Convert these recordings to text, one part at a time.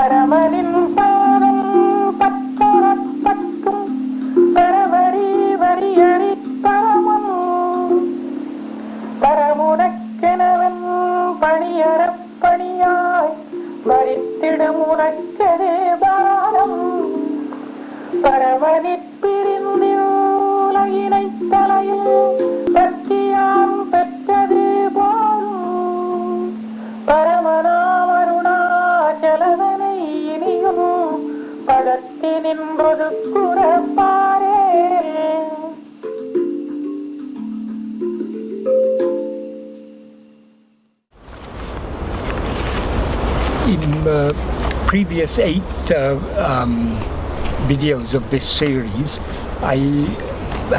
பரமனின் பாதம் பற்றொடப்பட்டும் பரவரி வரியறி பரமன் பரமுணக்கெனவன் பணியறப் பணியாய் பறித்திடு முணக்கெதே பாரம் பரமனிற் பிரிந்திவ் உலகினைத் தலையில் பற்றியான் பெற்றது போலும் பரமனா மருணாச்சலதனை இனியும் படத்தி நின்றது குறப்பாரே. In previous 8 videos of this series, I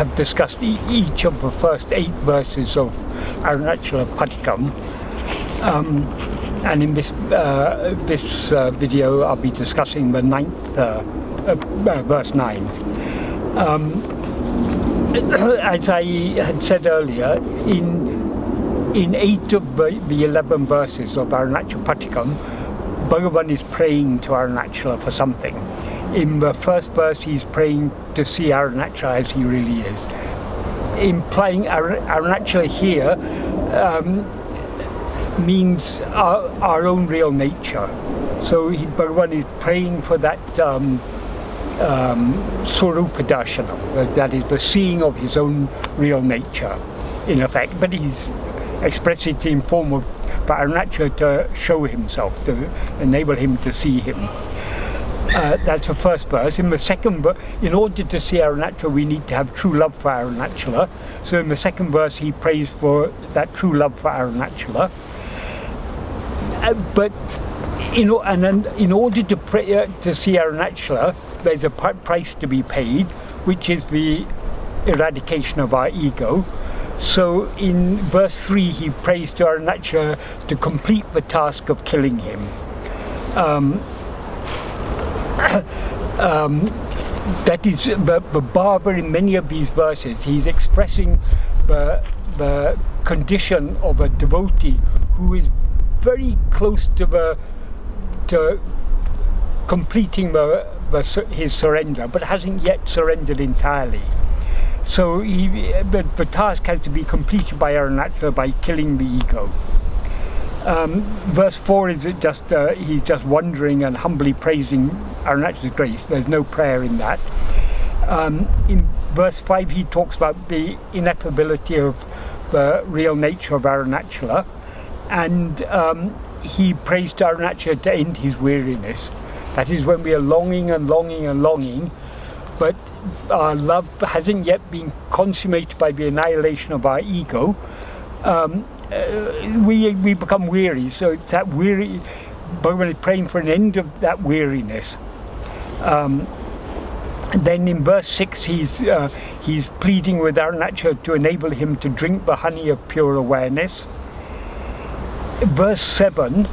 have discussed each of the first 8 verses of Arunachala Padigam, and in this video I'll be discussing the 9th verse 9. As I had said earlier, in 8 of the 11 verses of Arunachala Padigam, Bhagavan is praying to Arunachala for something. In the first verse he's praying to see Arunachala as he really is, implying Arunachala here means our own real nature. So Bhagavan is praying for that Swarupa Darshana, that is the seeing of his own real nature in effect, but he's expressed it in form of for Arunachala to show himself, to enable him to see him. That's the first verse. In the second verse, in order to see Arunachala, we need to have true love for Arunachala. So in the second verse, he prays for that true love for Arunachala. But in order to pray, to see Arunachala, there's a price to be paid, which is the eradication of our ego. So in verse 3 he prays to Arunachala to complete the task of killing him. That is the barber in many of these verses. He's expressing the condition of a devotee who is very close to completing his surrender, but hasn't yet surrendered entirely. So the task has to be completed by Arunachala by killing the ego. Verse 4 is just he's just wondering and humbly praising Arunachala's grace. There's no prayer in that. In verse 5 he talks about the ineffability of the real nature of Arunachala, and he prays to Arunachala to end his weariness. That is, when we are longing and longing and longing, but our love hasn't yet been consummated by the annihilation of our ego, we become weary. So it's that weary, Bhagavan is praying for an end of that weariness. Then in verse 6 he's pleading with Arunachala to enable him to drink the honey of pure awareness. Verse 7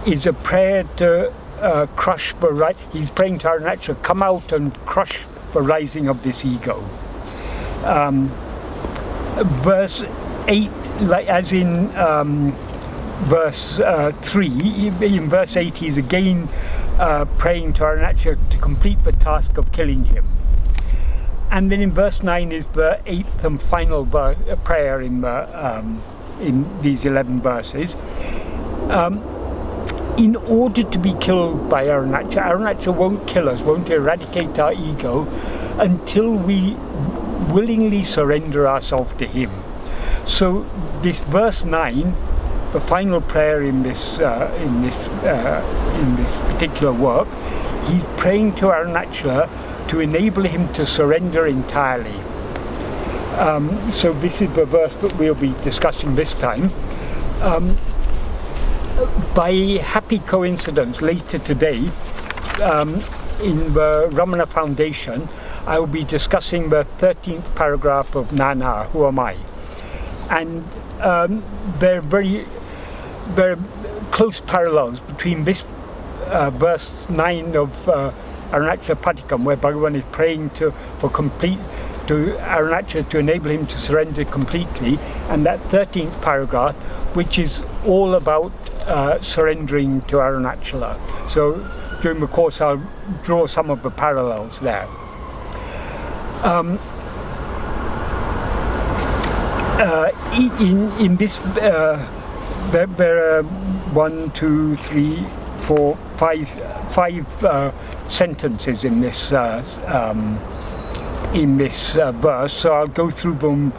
is a prayer to crush the he's praying to Arunachala, come out and crush the rising of this ego. Verse 8, like as in verse 3, in verse 8 he's again praying to Arunachala to complete the task of killing him. And then in verse 9 is the 8th and final prayer in these 11 verses. In order to be killed by Arunachala won't kill us, won't eradicate our ego until we willingly surrender ourselves to him. So this verse 9, the final prayer in this particular work, he's praying to Arunachala to enable him to surrender entirely. So this is the verse that we'll be discussing this time. By happy coincidence, later today, in the Ramana Foundation, I will be discussing the 13th paragraph of Nana, Who Am I? And there are very close parallels between this verse 9 of Arunachala Padigam, where Bhagavan is praying for complete Arunachala to enable him to surrender completely, and that 13th paragraph, which is all about surrendering to Arunachala. So during the course I'll draw some of the parallels there. In this there are 1, 2, 3, 4, 5 sentences in this verse, so I'll go through them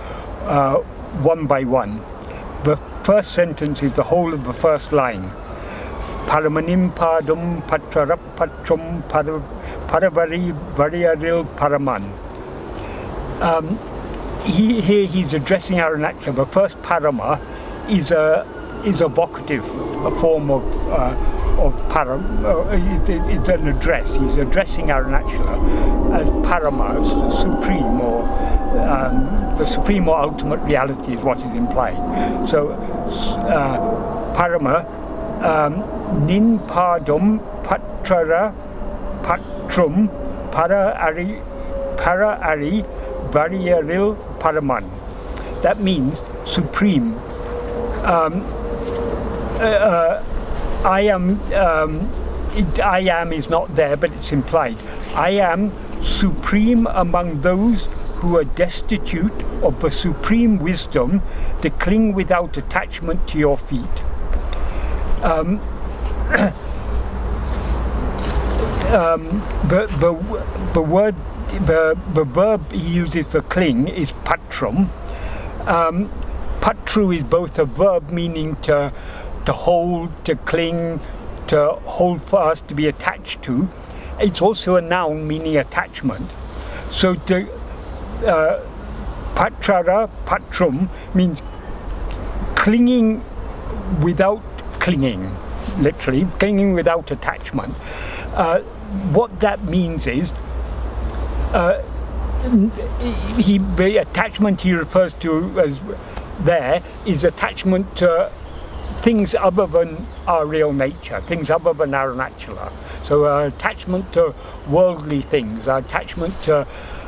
one by one. The first sentence is the whole of the first line. Paramaниṉ pādam paṭṟaṛap paṭṭṛum paravaṟi vaṟiyariṛ paramaṉ. Here he's addressing Arunachala. The first parama is a vocative, a form of param. It's an address. He's addressing Arunachala as parama, supreme, or the supreme or ultimate reality is what is implied. So parama niṉ pādam paṭṭṛaṛap paṭṭṛum paravaṟi vaṟiyariṛ paramaṉ. That means supreme. I am is not there, but it's implied. I am supreme among those who are destitute of the supreme wisdom to cling without attachment to your feet. The verb he uses for cling is paṭṭṛum. Paṭṭṛu is both a verb meaning to hold, to cling, to hold fast, to be attached to. It's also a noun meaning attachment. So paṭṭṛaṛap paṭṭṛum means clinging without clinging, literally clinging without attachment. What that means is the attachment he refers to as there is attachment to things other than our real nature, things other than Arunachala. So attachment to worldly things, attachment to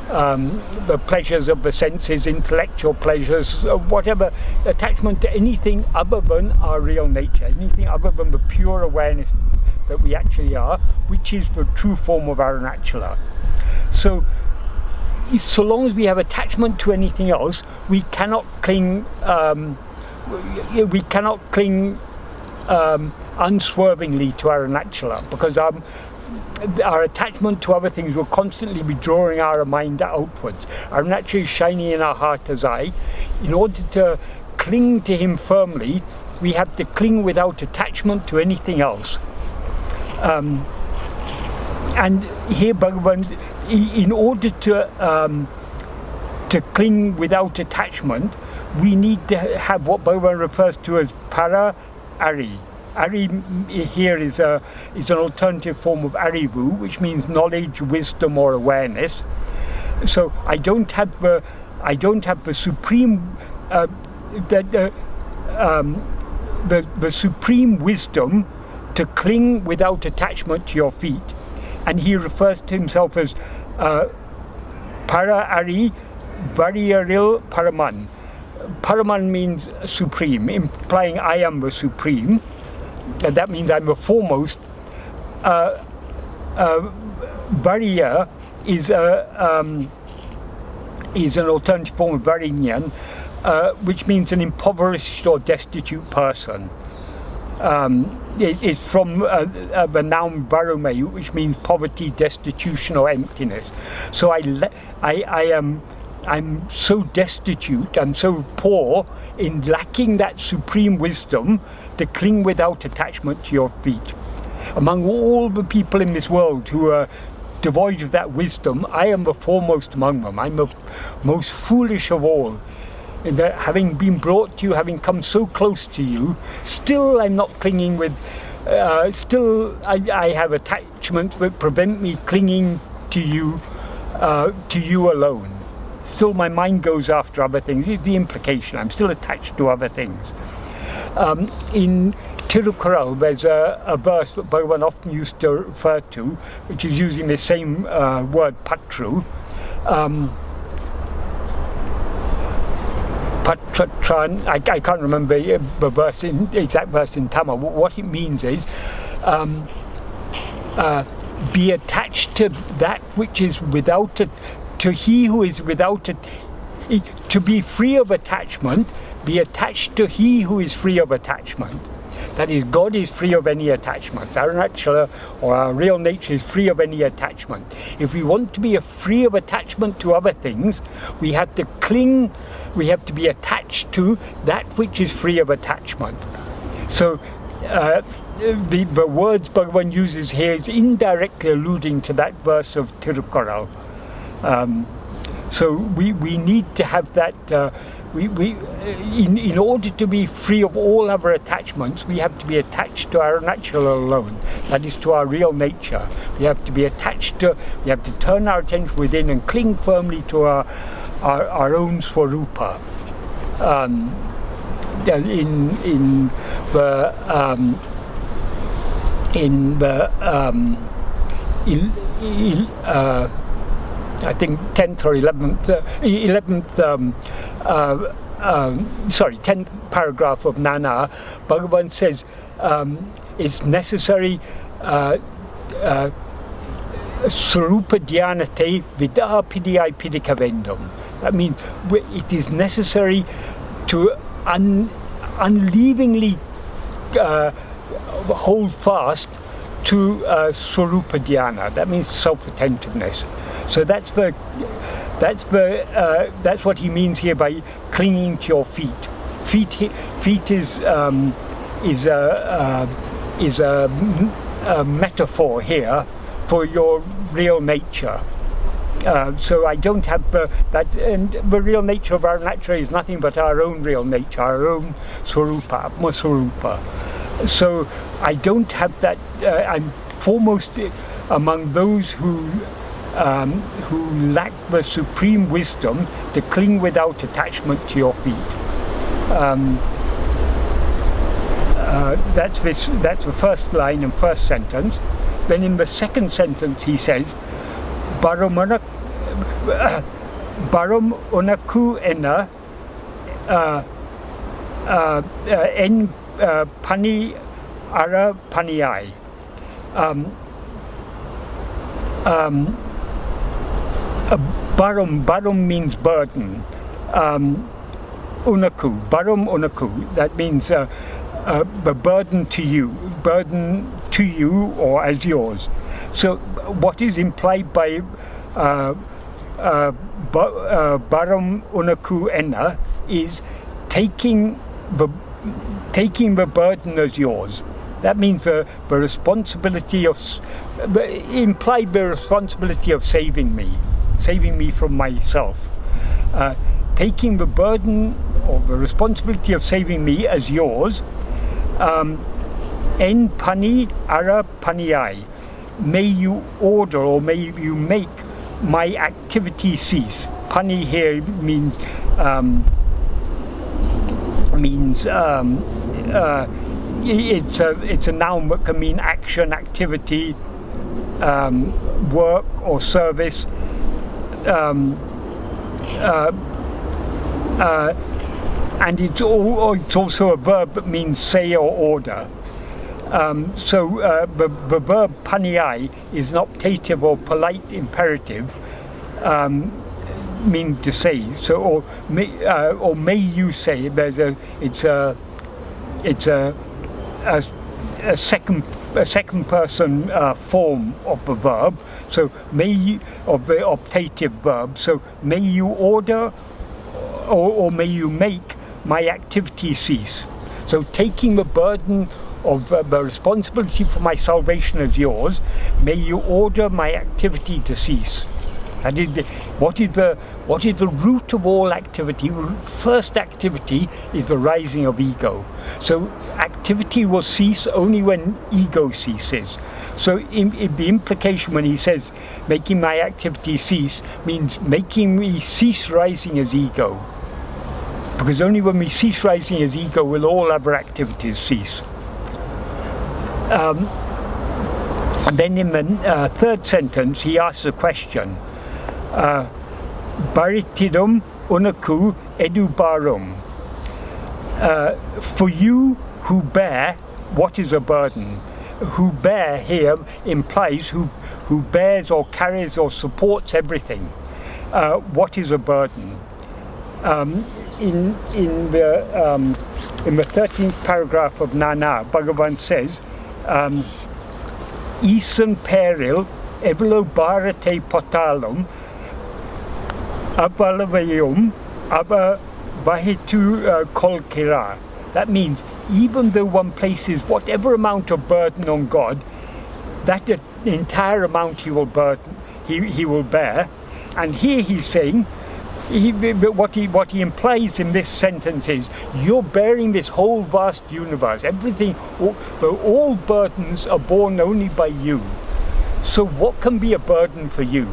the pleasures of the senses, intellectual pleasures, whatever, attachment to anything other than our real nature, anything other than the pure awareness that we actually are, which is the true form of Arunachala. So long as we have attachment to anything else, we cannot cling unswervingly to Arunachala, because our attachment to other things will constantly be drawing our mind outwards. Arunachala is shining in our heart as eye. In order to cling to him firmly, we have to cling without attachment to anything else. And here Bhagavan, in order to cling without attachment, we need to have what Bhagavan refers to as paramaniṛ. Ari here is an alternative form of arivu, which means knowledge, wisdom, or awareness. So I don't have the supreme the supreme wisdom to cling without attachment to your feet. And he refers to himself as paramaниṛ vaṟiyariṛ paramaṉ. Paramaṉ means supreme, implying I am the supreme. And that means I'm the foremost. Vaṛiyariṛ is an alternative form of vaṛiyariṛ, which means an impoverished or destitute person. It's from the noun bharamuṇak, which means poverty, destitution, or emptiness. So I'm so destitute, I'm so poor in lacking that supreme wisdom to cling without attachment to your feet. Among all the people in this world who are devoid of that wisdom, I am the foremost among them. I'm the most foolish of all. In that, having been brought to you, having come so close to you, still I'm not clinging with, still I have attachments that prevent me clinging to you alone. Still my mind goes after other things. Is the implication. I'm still attached to other things. In Tirukkural, there's a verse that Bhagavan often used to refer to, which is using the same word paṭṭṛu. paṭṭṛaṇ, I can't remember the verse exact verse in Tamil. What it means is be attached to that which is without it, to he who is without it. To be free of attachment, be attached to he who is free of attachment. That is, God is free of any attachments. Arunachala, or our real nature, is free of any attachment. If we want to be free of attachment to other things, we have to cling, we have to be attached to that which is free of attachment. So the words Bhagavan uses here is indirectly alluding to that verse of Tirukkural. So we need to have that. In order to be free of all other attachments, we have to be attached to Arunachala alone. That is, to our real nature. We have to be attached to. We have to turn our attention within and cling firmly to our own Swarupa. I think 10th or 10th paragraph of Nana, Bhagavan says it's necessary Swarupa Dhyanate Vidaha Pidiyay Pidikavendam. That means it is necessary to unleavingly hold fast to Swarupa Dhyana. That means self-attentiveness. So that's what he means here by clinging to your feet. Feet is a metaphor here for your real nature. So I don't have that, and the real nature of our nature is nothing but our own real nature, our own Swarupa, Atma Swarupa. So I don't have that. I'm foremost among those who lack the supreme wisdom to cling without attachment to your feet. That's the first line and first sentence. Then in the second sentence he says, Bharamuṇak enna en paṇiyaṛ. Bharam means burden. Bharam unaku, that means the burden to you or as yours. So what is implied by Bharam unaku enna is taking the burden as yours. That means the responsibility of, implied the responsibility of saving me from myself. Taking the burden or the responsibility of saving me as yours. En paṇiyaṛ. May you order or may you make my activity cease. Pani here means it's a noun that can mean action, activity, work or service. And it's also a verb that means say or order. So the verb paṇiyaṛ is an optative or polite imperative, means to say. So or may you say. It's a second person form of the verb. So may you, of the optative verb. So may you order or may you make my activity cease. So taking the burden of the responsibility for my salvation as yours, may you order my activity to cease. That is what is the root of all activity? First activity is the rising of ego. So activity will cease only when ego ceases. So in the implication when he says making my activity cease means making me cease rising as ego. Because only when we cease rising as ego will all other activities cease. And then in the third sentence he asks a question. Bharittiṭu unaku edu bharam. For you who bear, what is a burden? Who bear here implies who bears or carries or supports everything. What is a burden? In the 13th paragraph of Nana, Bhagavan says, Isan peril evelo bharate paṭṭṛaળap avalavayum ava vaḥittu kolkira. That means even though one places whatever amount of burden on God, that the entire amount he will bear. And here he's saying, what he implies in this sentence is, you're bearing this whole vast universe. Everything, all burdens are borne only by you. So what can be a burden for you?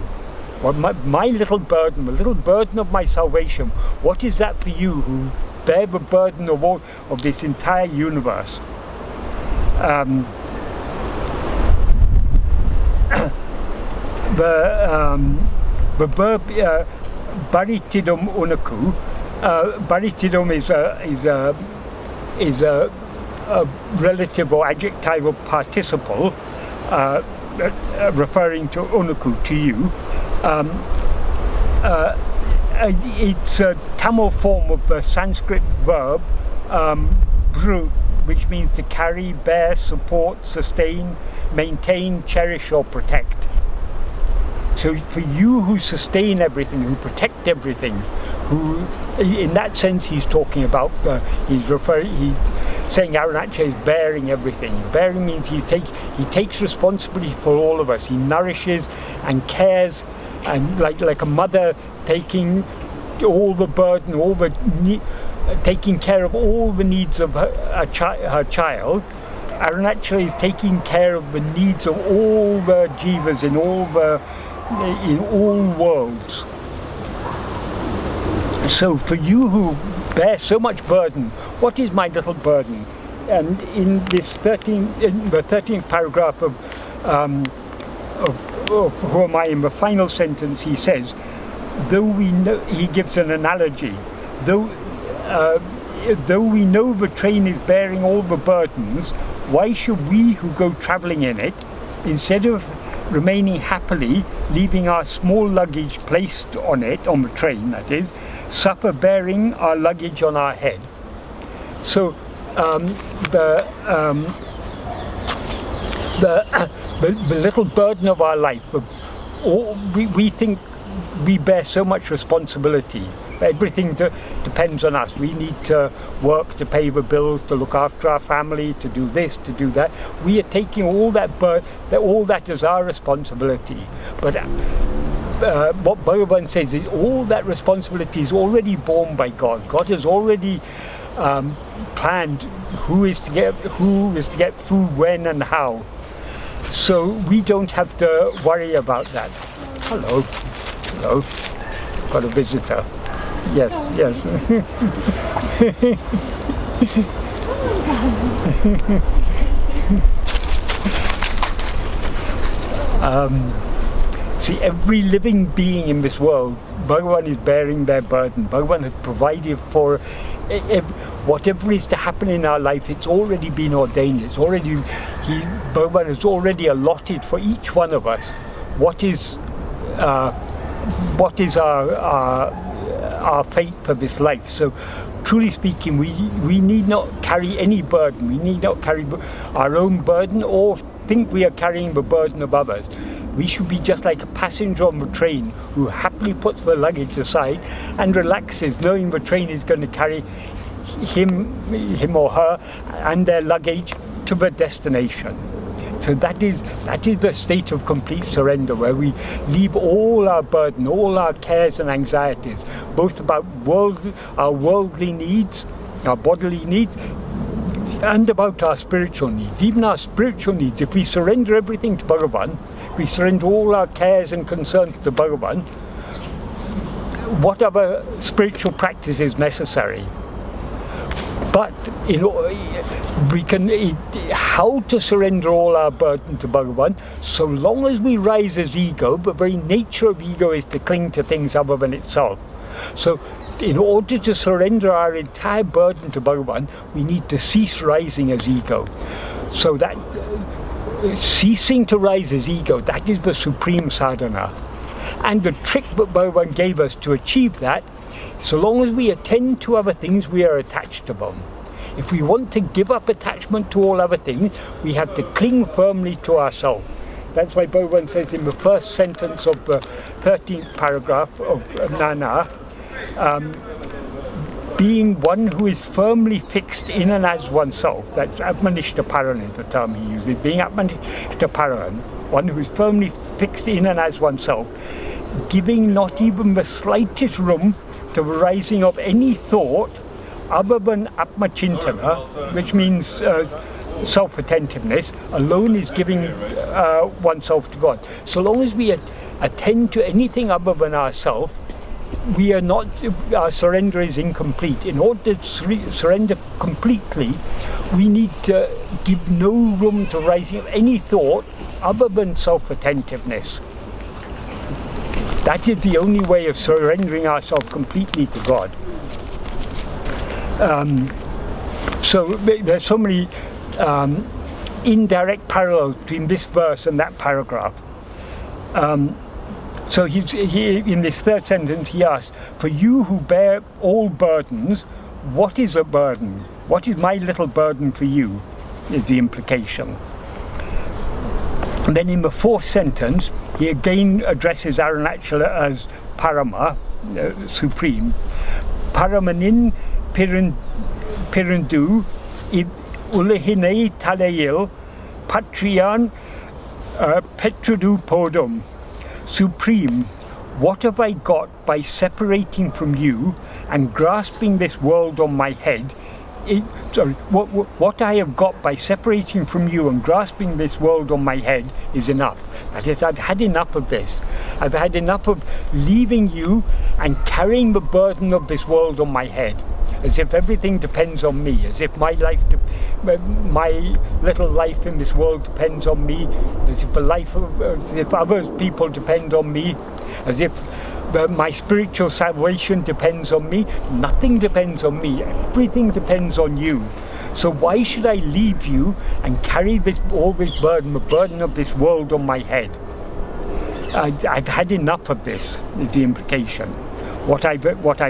Well, my little burden, the little burden of my salvation, what is that for you who bear the burden of this entire universe? The verb bharittiṭu unaku, bharittiṭum is a relative or adjectival participle referring to unaku, to you. It's a Tamil form of the Sanskrit verb bru, which means to carry, bear, support, sustain, maintain, cherish or protect. So for you who sustain everything, who protect everything, who, in that sense he's talking about, he's saying Arunachala is bearing everything. Bearing means he takes responsibility for all of us. He nourishes and cares, and like a mother taking all the burden, taking care of all the needs of her child. Arunachala is taking care of the needs of all the jivas in all worlds. So for you who bear so much burden, what is my little burden? And in the 13th paragraph of Who Am I, in the final sentence he says, though we know, he gives an analogy, though we know the train is bearing all the burdens, why should we who go travelling in it, instead of remaining happily, leaving our small luggage placed on it, on the train that is, suffer bearing our luggage on our head? So the little burden of our life, we think we bear so much responsibility. Everything depends on us. We need to work to pay the bills, to look after our family, to do this, to do that. We are taking all that all that is our responsibility. But what Bhagavan says is all that responsibility is already borne by God. God has already planned who is to get food, when and how. So we don't have to worry about that. Hello. Hello. Got a visitor. Yes, yes. See, every living being in this world, Bhagavan is bearing their burden. Bhagavan has provided for whatever is to happen in our life. It's already been ordained. It's already, Bhagavan has already allotted for each one of us what is our fate for this life. So truly speaking, we need not carry any burden. We need not carry our own burden or think we are carrying the burden of others. We should be just like a passenger on the train who happily puts the luggage aside and relaxes, knowing the train is going to carry him or her and their luggage to the destination. So that is the state of complete surrender, where we leave all our burden, all our cares and anxieties, both about our worldly needs, our bodily needs, and about our spiritual needs. Even our spiritual needs, if we surrender everything to Bhagavan, we surrender all our cares and concerns to Bhagavan, what other spiritual practice is necessary? But how to surrender all our burden to Bhagavan, so long as we rise as ego, the very nature of ego is to cling to things other than itself. So in order to surrender our entire burden to Bhagavan, we need to cease rising as ego. So that ceasing to rise as ego, that is the supreme sadhana. And the trick that Bhagavan gave us to achieve that, so long as we attend to other things, we are attached to them. If we want to give up attachment to all other things, we have to cling firmly to ourselves. That's why Bhagavan says in the first sentence of the 13th paragraph of Nana, being one who is firmly fixed in and as oneself. That's Atmanishta Paranī, the term he uses. Being Atmanishta Paran, one who is firmly fixed in and as oneself, giving not even the slightest room to the rising of any thought other than Atmachintana, which means self-attentiveness, alone is giving oneself to God. So long as we attend to anything other than ourselves, we are not, our surrender is incomplete. In order to surrender completely, we need to give no room to rising of any thought other than self-attentiveness. That is the only way of surrendering ourselves completely to God. So there's so many indirect parallels between this verse and that paragraph. So he, in this third sentence, he asks, for you who bear all burdens, what is a burden? What is my little burden for you, is the implication. And then in the fourth sentence, he again addresses Arunachala as parama, supreme. Paramaninē pirindiv vulahiṉait talaiyiṟ paṭṭṛiyāṉ peṭṛadu pōdum. Supreme, what have I got by separating from you and grasping this world on my head? What I have got by separating from you and grasping this world on my head is enough. That is, I've had enough of this. I've had enough of leaving you and carrying the burden of this world on my head, as if everything depends on me, as if my life, my little life in this world depends on me, as if the life of, as if other people depend on me, as if my spiritual salvation depends on me. Nothing depends on me. Everything depends on you. So why should I leave you and carry all this burden, the burden of this world on my head? I've had enough of this, is the implication. What I've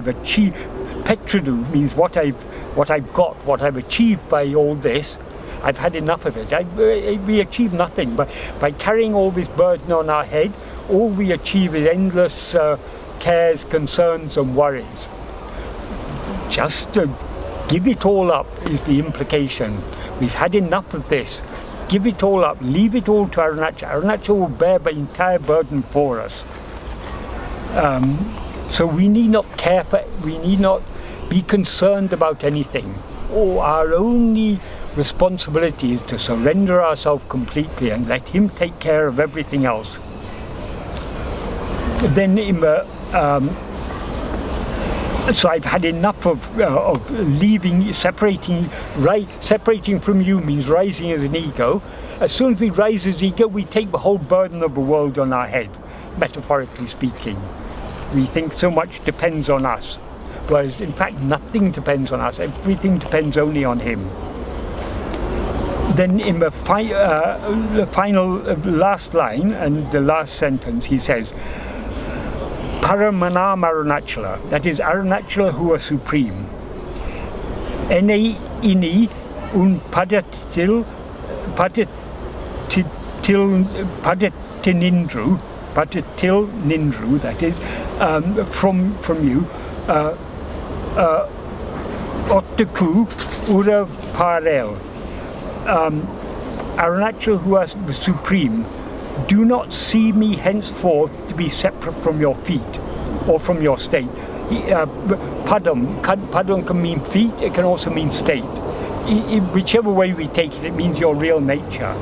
achieved. Peṭṛadu means what I've got, what I've achieved by all this. I've had enough of it. We achieve nothing, but by carrying all this burden on our head, all we achieve is endless cares, concerns and worries. Just to give it all up is the implication. We've had enough of this. Give it all up, leave it all to Arunachala. Arunachala will bear the entire burden for us. So we need not care for, we need not be concerned about anything. Our only responsibility is to surrender ourselves completely and let him take care of everything else. Then in the so I've had enough of leaving, separating from you means rising as an ego. As soon as we rise as ego, we take the whole burden of the world on our head, metaphorically speaking. We think so much depends on us, whereas in fact nothing depends on us. Everything depends only on him. Then in the final last line and the last sentence, he says, paramana Arunachala, that is Arunachala who are supreme. Yiṉiyuṉ paṭṭṛaṛap, that is, from you, ottakku ura parel. Arunachala who are the supreme, do not see me henceforth to be separate from your feet or from your state. Pādam can mean feet, it can also mean state. Whichever way we take it, it means your real nature.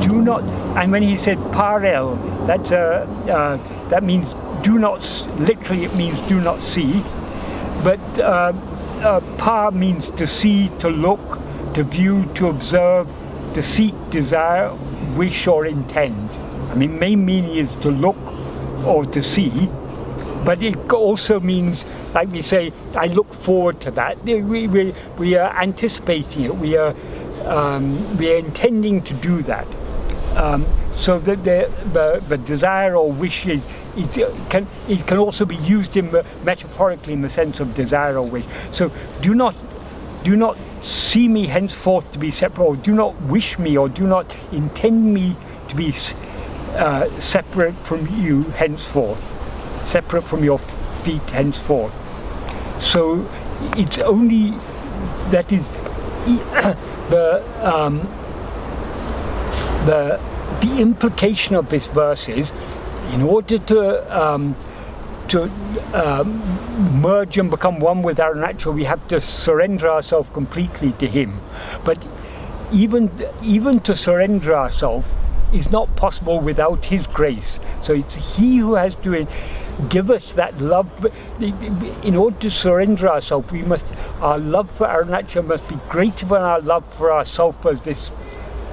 Do not, and when he said parel, that means do not, literally it means do not see, but par means to see, to look, to view, to observe, to seek, desire, wish or intend. I mean, main meaning is to look or to see, but it also means, like we say, I look forward to that. We are anticipating it. We are intending to do that. So that the desire or wish it can also be used metaphorically in the sense of desire or wish. So do not see me henceforth to be separate, or do not wish me, or do not intend me to be separate from you henceforth, separate from your feet henceforth. So it's only that is the implication of this verse is, in order to merge and become one with Arunachala, we have to surrender ourselves completely to him. But even to surrender ourselves is not possible without his grace. So it's he who has to give us that love. In order to surrender ourselves, our love for Arunachala must be greater than our love for ourselves as this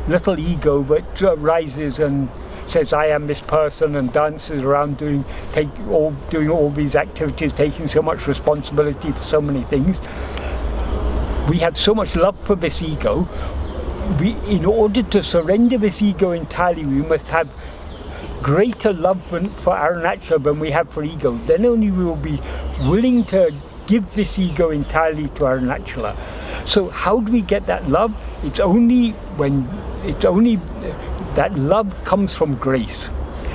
little ego that rises and says, I am this person, and dances around doing all these activities, taking so much responsibility for so many things. We have so much love for this ego. In order to surrender this ego entirely, we must have greater love for Arunachala than we have for ego. Then only we will be willing to give this ego entirely to Arunachala. So how do we get that love? It's only that love comes from grace.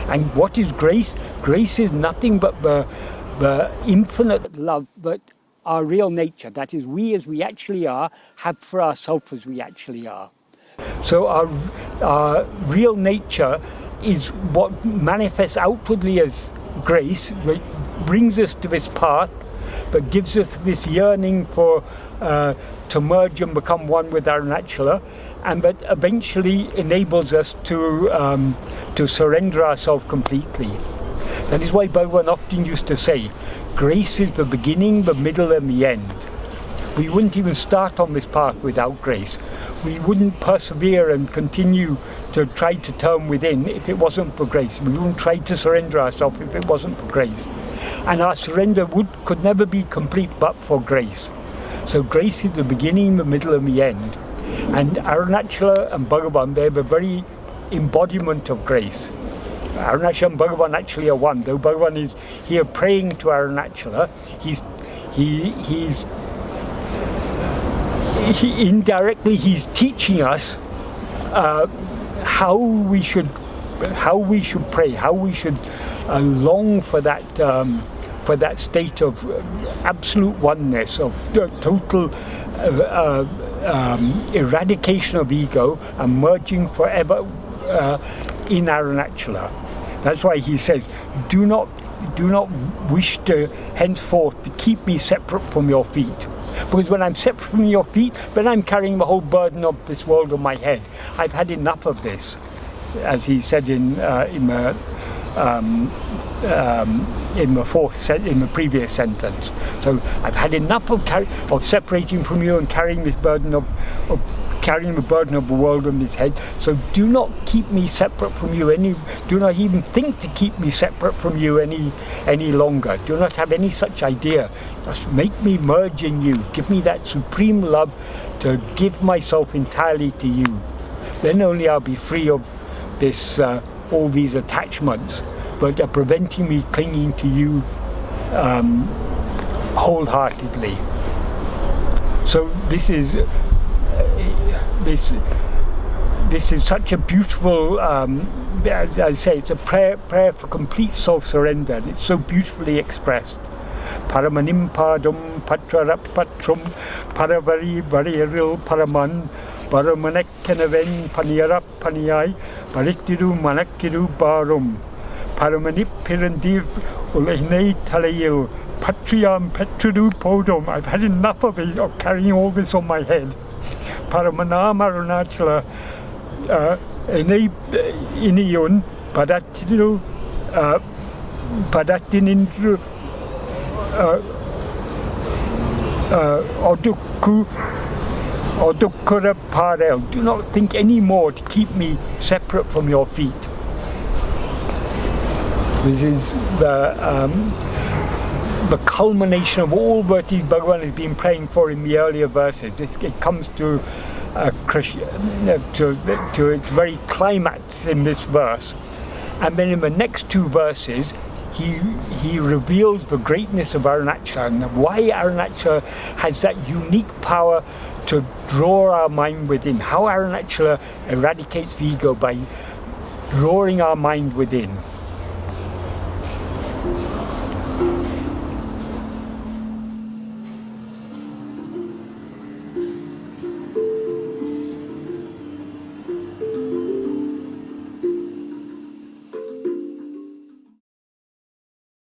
And what is grace? Grace is nothing but the infinite love that our real nature, that is, we as we actually are, have for ourselves as we actually are. So our real nature is what manifests outwardly as grace, which brings us to this path, but gives us this yearning to merge and become one with Arunachala, and that eventually enables us to surrender ourselves completely. That is why Bhagavan often used to say, grace is the beginning, the middle and the end. We wouldn't even start on this path without grace. We wouldn't persevere and continue to try to turn within if it wasn't for grace. We wouldn't try to surrender ourselves if it wasn't for grace. And our surrender could never be complete but for grace. So grace is the beginning, the middle and the end. And Arunachala and Bhagavan, they're the very embodiment of grace. Arunachala and Bhagavan actually are one. Though Bhagavan is here praying to Arunachala, indirectly he's teaching us how we should pray, how we should long for that state of absolute oneness, of total eradication of ego and merging forever in Arunachala. That's why he says, do not wish to henceforth to keep me separate from your feet. Because when I'm separate from your feet, then I'm carrying the whole burden of this world on my head. I've had enough of this, as he said in the previous sentence. So I've had enough of separating from you and carrying this burden of carrying the burden of the world on his head. So do not keep me separate from you do not even think to keep me separate from you any longer. Do not have any such idea. Just make me merge in you. Give me that supreme love to give myself entirely to you. Then only I'll be free of this all these attachments that are preventing me clinging to you wholeheartedly. So this is such a beautiful, as I say, it's a prayer for complete self-surrender. It's so beautifully expressed. Paramaniṉ pādam, paṭṭṛaṟap paṭṛum, paravaṟi vaṟiyariṛ paramaniṉ, bharamuṇak keṇaveṉ, paṇiyaṛap paṇiyay, bharitti muṇakkedu bhāram, paramaниṛ pirindiv, vulahiṉait talaiyiṟ, paṭṭṛiyāṉ peṭṭṛadu pōdum. I've had enough of it, of carrying all this on my head. Paramana Arunachala, yiṉiyuṉ, pādatiṭu, pādatinindu, odukkura pārel. Do not think any more to keep me separate from your feet. This is the culmination of all that Bhagavan has been praying for in the earlier verses. It comes to its very climax in this verse. And then in the next two verses, he reveals the greatness of Arunachala and why Arunachala has that unique power to draw our mind within. How Arunachala eradicates the ego by drawing our mind within.